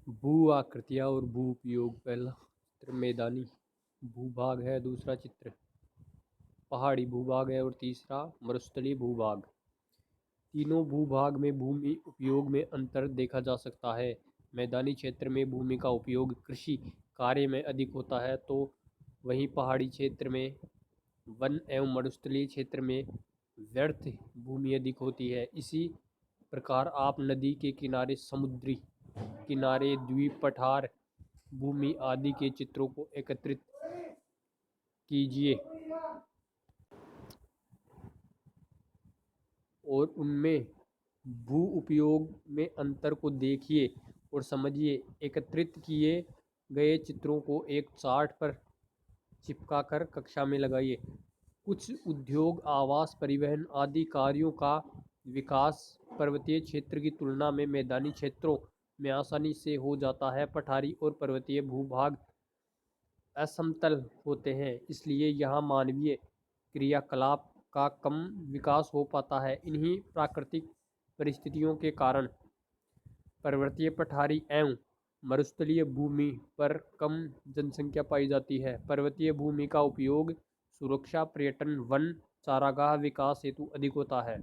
भू आकृतियाँ और भू उपयोग। पहला चित्र मैदानी भूभाग है, दूसरा चित्र पहाड़ी भूभाग है और तीसरा मरुस्थलीय भूभाग। तीनों भूभाग में भूमि उपयोग में अंतर देखा जा सकता है। मैदानी क्षेत्र में भूमि का उपयोग कृषि कार्य में अधिक होता है, तो वहीं पहाड़ी क्षेत्र में वन एवं मरुस्थलीय क्षेत्र में व्यर्थ भूमि अधिक होती है। इसी प्रकार आप नदी के किनारे, समुद्री किनारे, द्वीप, पठार भूमि आदि के चित्रों को एकत्रित कीजिए और उनमें भू उपयोग में अंतर को देखिए और समझिए। एकत्रित किए गए चित्रों को एक चार्ट पर चिपकाकर कक्षा में लगाइए। कुछ उद्योग, आवास, परिवहन आदि कार्यों का विकास पर्वतीय क्षेत्र की तुलना में मैदानी क्षेत्रों में आसानी से हो जाता है। पठारी और पर्वतीय भूभाग असमतल होते हैं, इसलिए यहाँ मानवीय क्रियाकलाप का कम विकास हो पाता है। इन्हीं प्राकृतिक परिस्थितियों के कारण पर्वतीय, पठारी एवं मरुस्थलीय भूमि पर कम जनसंख्या पाई जाती है। पर्वतीय भूमि का उपयोग सुरक्षा, पर्यटन, वन, चारागाह विकास हेतु अधिक होता है।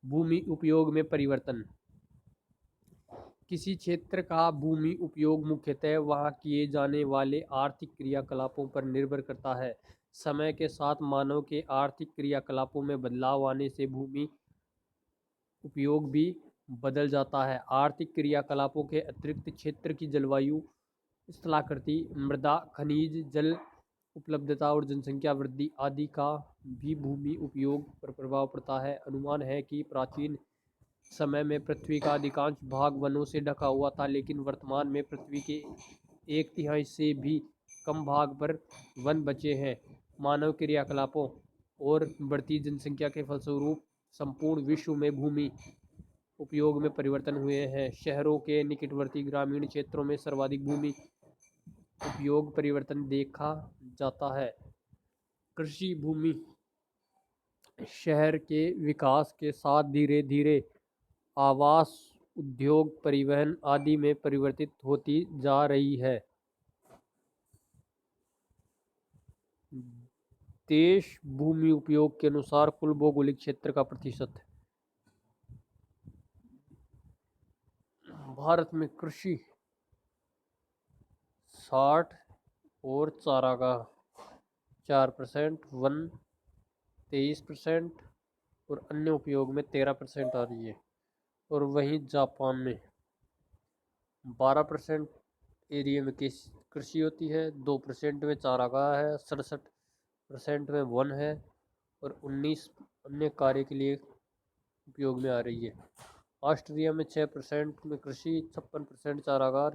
भूमि उपयोग में परिवर्तन। किसी क्षेत्र का भूमि उपयोग मुख्यतः वहाँ किए जाने वाले आर्थिक क्रियाकलापों पर निर्भर करता है। समय के साथ मानव के आर्थिक क्रियाकलापों में बदलाव आने से भूमि उपयोग भी बदल जाता है। आर्थिक क्रियाकलापों के अतिरिक्त क्षेत्र की जलवायु, स्थलाकृति, मृदा, खनिज, जल उपलब्धता और जनसंख्या वृद्धि आदि का भी भूमि उपयोग पर प्रभाव पड़ता है। अनुमान है कि प्राचीन समय में पृथ्वी का अधिकांश भाग वनों से ढका हुआ था, लेकिन वर्तमान में पृथ्वी के 1/3 से भी कम भाग पर वन बचे हैं। मानव क्रियाकलापों और बढ़ती जनसंख्या के फलस्वरूप संपूर्ण विश्व में भूमि उपयोग में परिवर्तन हुए हैं। शहरों के निकटवर्ती ग्रामीण क्षेत्रों में सर्वाधिक भूमि उपयोग परिवर्तन देखा जाता है। कृषि भूमि शहर के विकास के साथ धीरे धीरे आवास, उद्योग, परिवहन आदि में परिवर्तित होती जा रही है। देश भूमि उपयोग के अनुसार कुल भौगोलिक क्षेत्र का प्रतिशत। भारत में कृषि 60 और चारागाह 4%, वन 23% और अन्य उपयोग में 13% आ रही है। और वहीं जापान में 12% एरिया में कृषि होती है, 2% में चारागाह है, 67% में वन है और 19 अन्य कार्य के लिए उपयोग में आ रही है। ऑस्ट्रेलिया में 6% में कृषि, 56% चारागाह,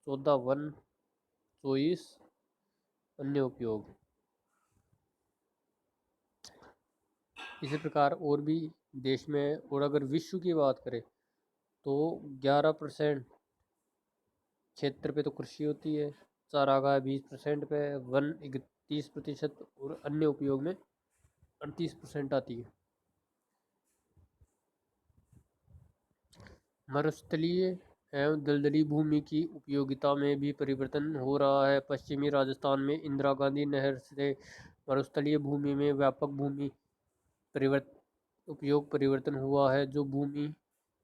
14 वन, 24 अन्य उपयोग। इसी प्रकार और भी देश में, और अगर विश्व की बात करें तो 11% क्षेत्र पे तो कृषि होती है, चारागाह 20% पे, वन 31% और अन्य उपयोग में 38% आती है। मरुस्थलीय एवं दलदली भूमि की उपयोगिता में भी परिवर्तन हो रहा है। पश्चिमी राजस्थान में इंदिरा गांधी नहर से मरुस्थलीय भूमि में व्यापक भूमि उपयोग परिवर्तन हुआ है। जो भूमि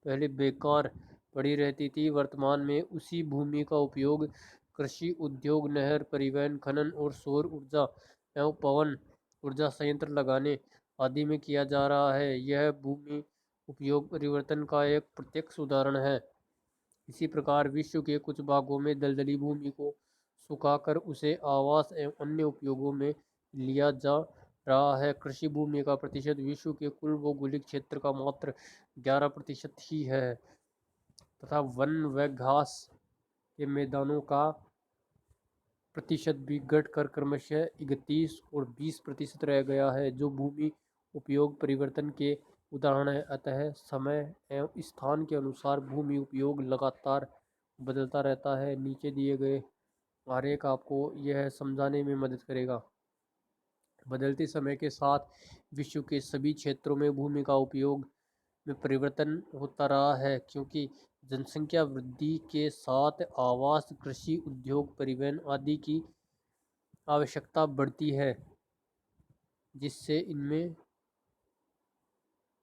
पहले बेकार पड़ी रहती थी, वर्तमान में उसी भूमि का उपयोग कृषि, उद्योग, नहर, परिवहन, खनन और सौर ऊर्जा एवं पवन ऊर्जा संयंत्र लगाने आदि में किया जा रहा है। यह भूमि उपयोग परिवर्तन का एक प्रत्यक्ष उदाहरण है। इसी प्रकार विश्व के कुछ भागों में दलदली भूमि को सुखाकर उसे आवास एवं अन्य उपयोगों में लिया जा रहा है। कृषि भूमि का प्रतिशत विश्व के कुल भौगोलिक क्षेत्र का मात्र 11% ही है तथा वन व घास के मैदानों का प्रतिशत भी घटकर क्रमशः 31 और 20% रह गया है, जो भूमि उपयोग परिवर्तन के उदाहरण है। अतः समय एवं स्थान के अनुसार भूमि उपयोग लगातार बदलता रहता है। नीचे दिए गए आरेख आपको यह समझाने में मदद करेगा। बदलते समय के साथ विश्व के सभी क्षेत्रों में भूमि का उपयोग में परिवर्तन होता रहा है, क्योंकि जनसंख्या वृद्धि के साथ आवास, कृषि, उद्योग, परिवहन आदि की आवश्यकता बढ़ती है, जिससे इनमें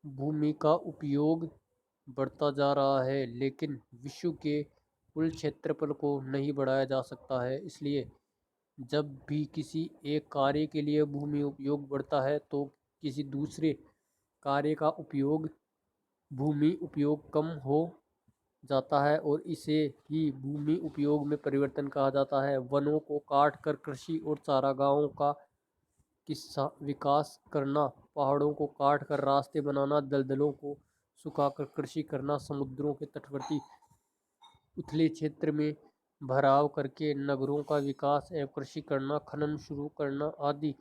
भूमि का उपयोग बढ़ता जा रहा है। लेकिन विश्व के कुल क्षेत्रफल को नहीं बढ़ाया जा सकता है। इसलिए जब भी किसी एक कार्य के लिए भूमि उपयोग बढ़ता है तो किसी दूसरे कार्य का उपयोग भूमि उपयोग कम हो जाता है और इसे ही भूमि उपयोग में परिवर्तन कहा जाता है। वनों को काट कर कृषि और चारागाहों का किस्सा विकास करना, पहाड़ों को काट कर रास्ते बनाना, दलदलों को सुखाकर कृषि करना, समुद्रों के तटवर्ती उथले क्षेत्र में भराव करके नगरों का विकास एवं कृषि करना, खनन शुरू करना आदि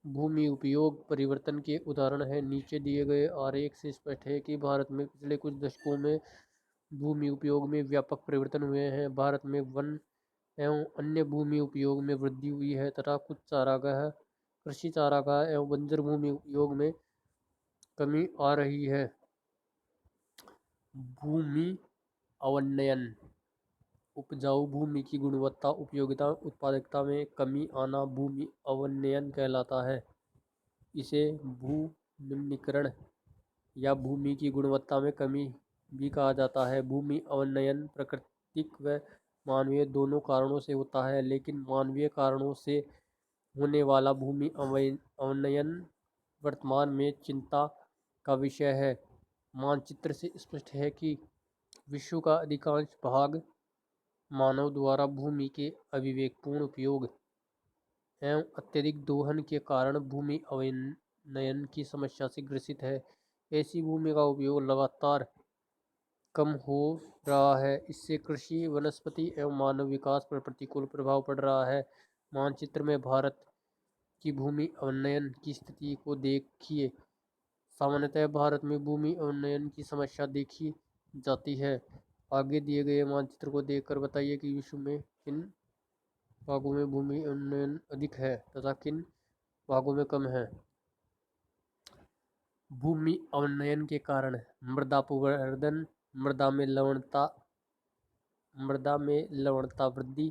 भूमि उपयोग परिवर्तन के उदाहरण हैं। नीचे दिए गए आरेख से स्पष्ट है कि भारत में पिछले कुछ दशकों में भूमि उपयोग में व्यापक परिवर्तन हुए हैं। भारत में वन एवं अन्य भूमि उपयोग में वृद्धि हुई है तथा कुछ चारागाह, कृषि चारागाह एवं बंजर भूमि उपयोग में कमी आ रही है। भूमि अवनयन, उपजाऊ भूमि की गुणवत्ता, उपयोगिता, उत्पादकता में कमी आना भूमि अवनयन कहलाता है। इसे भूनिम्नीकरण या भूमि की गुणवत्ता में कमी भी कहा जाता है। भूमि अवनयन प्राकृतिक व मानवीय दोनों कारणों से होता है, लेकिन मानवीय कारणों से होने वाला भूमि अवनयन वर्तमान में चिंता का विषय है। मानचित्र से स्पष्ट है कि विश्व का अधिकांश भाग मानव द्वारा भूमि के अविवेकपूर्ण उपयोग एवं अत्यधिक दोहन के कारण भूमि अवनयन की समस्या से ग्रसित है। ऐसी भूमि का उपयोग लगातार कम हो रहा है। इससे कृषि, वनस्पति एवं मानव विकास पर प्रतिकूल प्रभाव पड़ रहा है। मानचित्र में भारत की भूमि अवनयन की स्थिति को देखिए। सामान्यतः भारत में भूमि अवनयन की समस्या देखी जाती है। आगे दिए गए मानचित्र को देखकर बताइए कि विश्व में किन भागों में भूमि अवनयन अधिक है तथा किन भागों में कम है। भूमि अवनयन के कारण मृदा अपरदन, मृदा में लवणता वृद्धि,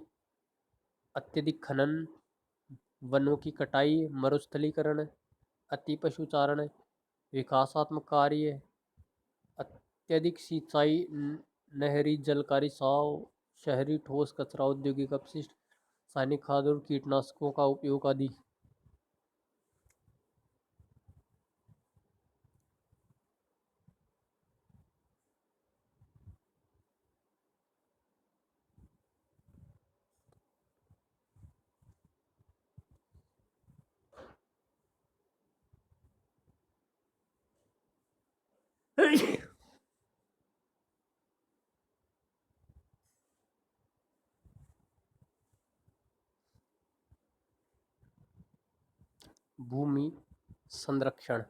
अत्यधिक खनन, वनों की कटाई, मरुस्थलीकरण, अति पशुचारण, विकासात्मक कार्य, अत्यधिक सिंचाई, नहरी जल का रिसाव, शहरी ठोस कचरा, औद्योगिक अपशिष्ट, रासायनिक खाद और कीटनाशकों का उपयोग आदि। भूमि संरक्षण।